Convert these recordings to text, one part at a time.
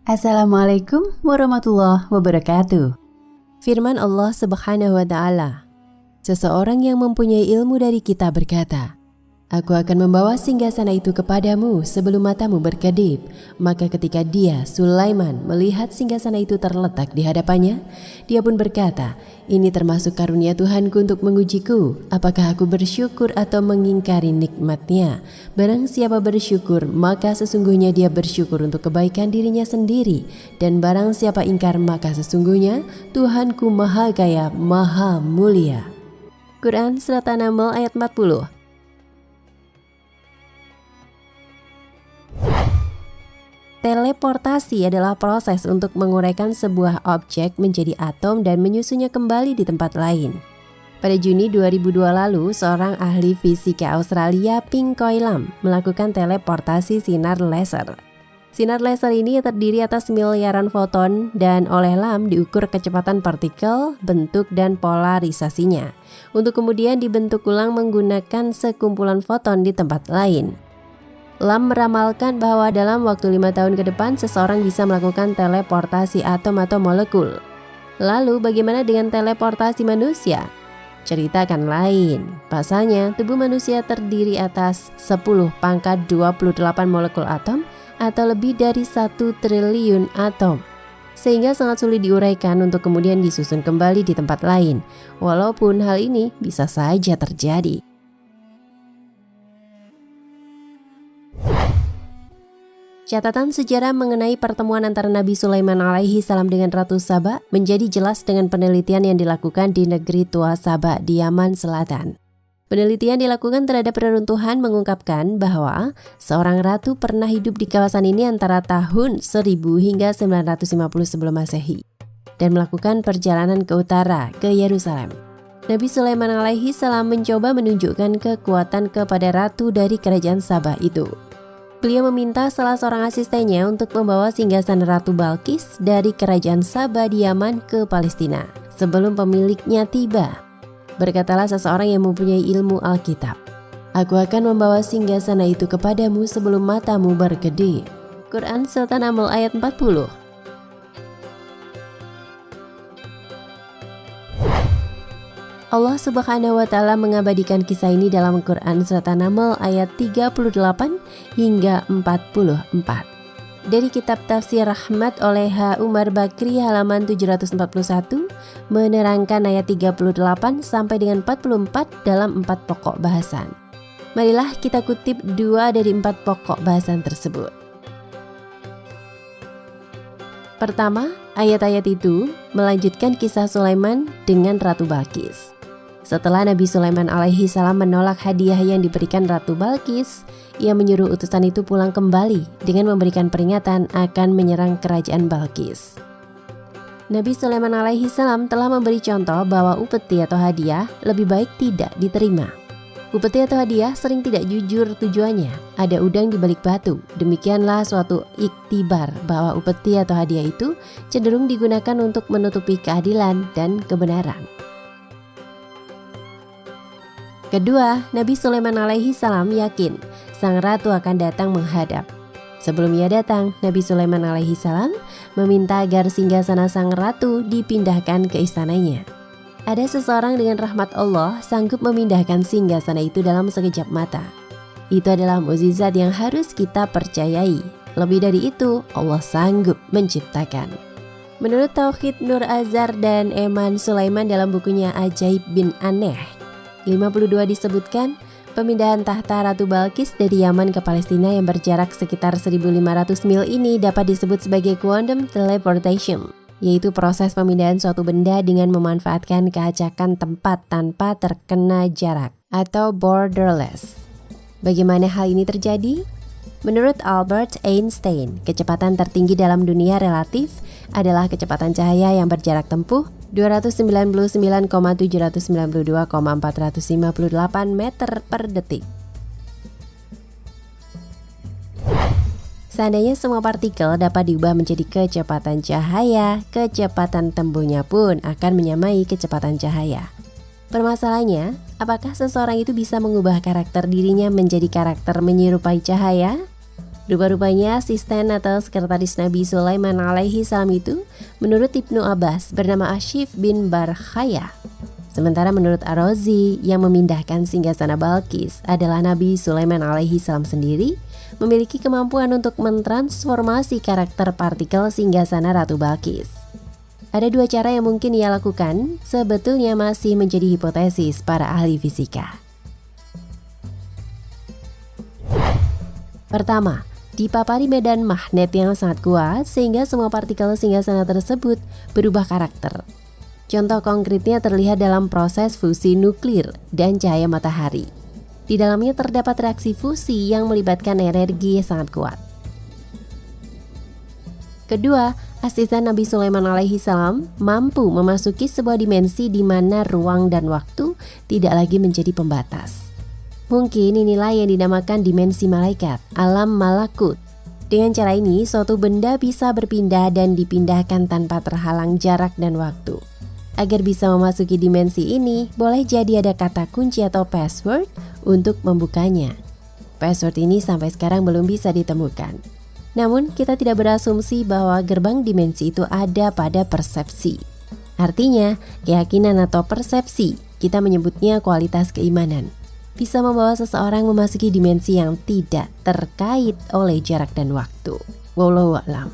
Assalamualaikum warahmatullahi wabarakatuh. Firman Allah Subhanahu wa Ta'ala, seseorang yang mempunyai ilmu dari kita berkata, Aku akan membawa singgasana itu kepadamu sebelum matamu berkedip. Maka ketika dia, Sulaiman, melihat singgasana itu terletak di hadapannya, dia pun berkata, Ini termasuk karunia Tuhanku untuk mengujiku, apakah aku bersyukur atau mengingkari nikmatnya. Barang siapa bersyukur, maka sesungguhnya dia bersyukur untuk kebaikan dirinya sendiri. Dan barang siapa ingkar, maka sesungguhnya Tuhanku Maha Kaya, Maha Mulia. Quran Surat An-Naml ayat 40. Teleportasi adalah proses untuk menguraikan sebuah objek menjadi atom dan menyusunnya kembali di tempat lain. Pada Juni 2002 lalu, seorang ahli fisika Australia, Ping Koi Lam, melakukan teleportasi sinar laser. Sinar laser ini terdiri atas miliaran foton dan oleh Lam diukur kecepatan partikel, bentuk, dan polarisasinya, untuk kemudian dibentuk ulang menggunakan sekumpulan foton di tempat lain. Lam meramalkan bahwa dalam waktu 5 tahun ke depan seseorang bisa melakukan teleportasi atom atau molekul. Lalu bagaimana dengan teleportasi manusia? Cerita kan lain. Pasalnya tubuh manusia terdiri atas 10 pangkat 28 molekul atom atau lebih dari 1 triliun atom. Sehingga sangat sulit diuraikan untuk kemudian disusun kembali di tempat lain. Walaupun hal ini bisa saja terjadi. Catatan sejarah mengenai pertemuan antara Nabi Sulaiman alaihi salam dengan Ratu Saba menjadi jelas dengan penelitian yang dilakukan di negeri tua Saba di Yaman Selatan. Penelitian dilakukan terhadap reruntuhan mengungkapkan bahwa seorang ratu pernah hidup di kawasan ini antara tahun 1000 hingga 950 sebelum Masehi dan melakukan perjalanan ke utara ke Yerusalem. Nabi Sulaiman alaihi salam mencoba menunjukkan kekuatan kepada ratu dari kerajaan Saba itu. Beliau meminta salah seorang asistennya untuk membawa singgasana Ratu Balkis dari kerajaan Saba di Yaman ke Palestina sebelum pemiliknya tiba. Berkatalah seseorang yang mempunyai ilmu Alkitab, Aku akan membawa singgasana itu kepadamu sebelum matamu berkedip. Quran Surat An-Naml ayat 40. Allah Subhanahu wa Ta'ala mengabadikan kisah ini dalam Quran Surat An-Naml ayat 38 hingga 44. Dari kitab Tafsir Rahmat oleh H. Umar Bakri halaman 741 menerangkan ayat 38 sampai dengan 44 dalam 4 pokok bahasan. Marilah kita kutip 2 dari 4 pokok bahasan tersebut. Pertama, ayat-ayat itu melanjutkan kisah Sulaiman dengan Ratu Balkis. Setelah Nabi Sulaiman alaihi salam menolak hadiah yang diberikan Ratu Balkis, ia menyuruh utusan itu pulang kembali dengan memberikan peringatan akan menyerang kerajaan Balkis. Nabi Sulaiman alaihi salam telah memberi contoh bahwa upeti atau hadiah lebih baik tidak diterima. Upeti atau hadiah sering tidak jujur tujuannya, ada udang di balik batu. Demikianlah suatu iktibar bahwa upeti atau hadiah itu cenderung digunakan untuk menutupi keadilan dan kebenaran. Kedua, Nabi Sulaiman alaihi salam yakin sang ratu akan datang menghadap. Sebelum ia datang, Nabi Sulaiman alaihi salam meminta agar singgasana sang ratu dipindahkan ke istananya. Ada seseorang dengan rahmat Allah sanggup memindahkan singgasana itu dalam sekejap mata. Itu adalah mukjizat yang harus kita percayai. Lebih dari itu, Allah sanggup menciptakan. Menurut Tauhid Nur Azhar dan Eman Sulaiman dalam bukunya Ajaib bin Aneh 52 disebutkan, pemindahan tahta Ratu Balkis dari Yaman ke Palestina yang berjarak sekitar 1.500 mil ini dapat disebut sebagai quantum teleportation, yaitu proses pemindahan suatu benda dengan memanfaatkan keacakan tempat tanpa terkena jarak atau borderless. Bagaimana hal ini terjadi? Menurut Albert Einstein, kecepatan tertinggi dalam dunia relatif adalah kecepatan cahaya yang berjarak tempuh 299,792,458 meter per detik. Seandainya semua partikel dapat diubah menjadi kecepatan cahaya, kecepatan tempuhnya pun akan menyamai kecepatan cahaya. Permasalahannya, apakah seseorang itu bisa mengubah karakter dirinya menjadi karakter menyerupai cahaya? Rupa-rupanya asisten atau sekretaris Nabi Sulaiman alaihi salam itu menurut Ibnu Abbas bernama Ashif bin Barkhaya. Sementara menurut Ar-Razi yang memindahkan singgasana Balqis adalah Nabi Sulaiman alaihi salam sendiri memiliki kemampuan untuk mentransformasi karakter partikel singgasana Ratu Balqis. Ada dua cara yang mungkin ia lakukan, sebetulnya masih menjadi hipotesis para ahli fisika. Pertama, dipapari medan magnet yang sangat kuat sehingga semua partikel singgasana tersebut berubah karakter. Contoh konkretnya terlihat dalam proses fusi nuklir dan cahaya matahari. Di dalamnya terdapat reaksi fusi yang melibatkan energi yang sangat kuat. Kedua, asisten Nabi Sulaiman alaihi salam mampu memasuki sebuah dimensi di mana ruang dan waktu tidak lagi menjadi pembatas. Mungkin inilah yang dinamakan dimensi malaikat, alam malakut. Dengan cara ini, suatu benda bisa berpindah dan dipindahkan tanpa terhalang jarak dan waktu. Agar bisa memasuki dimensi ini, boleh jadi ada kata kunci atau password untuk membukanya. Password ini sampai sekarang belum bisa ditemukan. Namun, kita tidak berasumsi bahwa gerbang dimensi itu ada pada persepsi. Artinya, keyakinan atau persepsi, kita menyebutnya kualitas keimanan, bisa membawa seseorang memasuki dimensi yang tidak terkait oleh jarak dan waktu. Wallahu a'lam.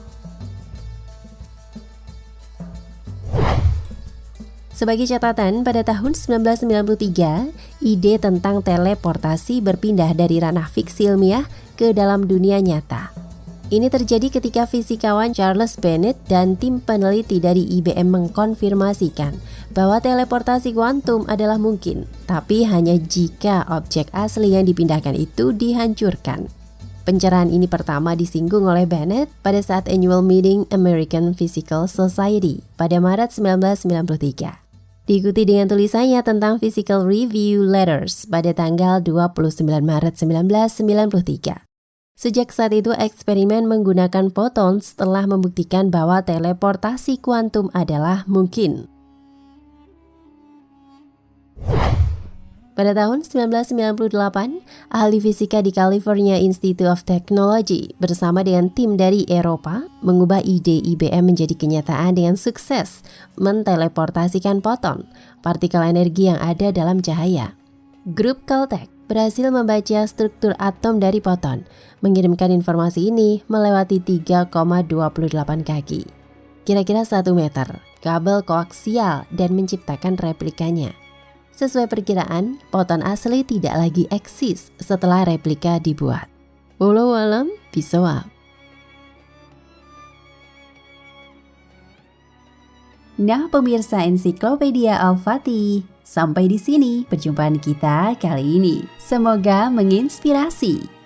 Sebagai catatan, pada tahun 1993, ide tentang teleportasi berpindah dari ranah fiksi ilmiah ke dalam dunia nyata. Ini terjadi ketika fisikawan Charles Bennett dan tim peneliti dari IBM mengkonfirmasikan bahwa teleportasi kuantum adalah mungkin, tapi hanya jika objek asli yang dipindahkan itu dihancurkan. Pencerahan ini pertama disinggung oleh Bennett pada saat annual meeting American Physical Society pada Maret 1993. Diikuti dengan tulisannya tentang Physical Review Letters pada tanggal 29 Maret 1993. Sejak saat itu eksperimen menggunakan foton telah membuktikan bahwa teleportasi kuantum adalah mungkin. Pada tahun 1998, ahli fisika di California Institute of Technology bersama dengan tim dari Eropa mengubah ide IBM menjadi kenyataan dengan sukses menteleportasikan foton, partikel energi yang ada dalam cahaya. Grup Caltech berhasil membaca struktur atom dari foton, mengirimkan informasi ini melewati 3,28 kaki, kira-kira 1 meter, kabel koaksial dan menciptakan replikanya. Sesuai perkiraan, foton asli tidak lagi eksis setelah replika dibuat. Wallahu a'lam bishawab. Nah pemirsa Ensiklopedia Al-Fatih, sampai di sini perjumpaan kita kali ini. Semoga menginspirasi.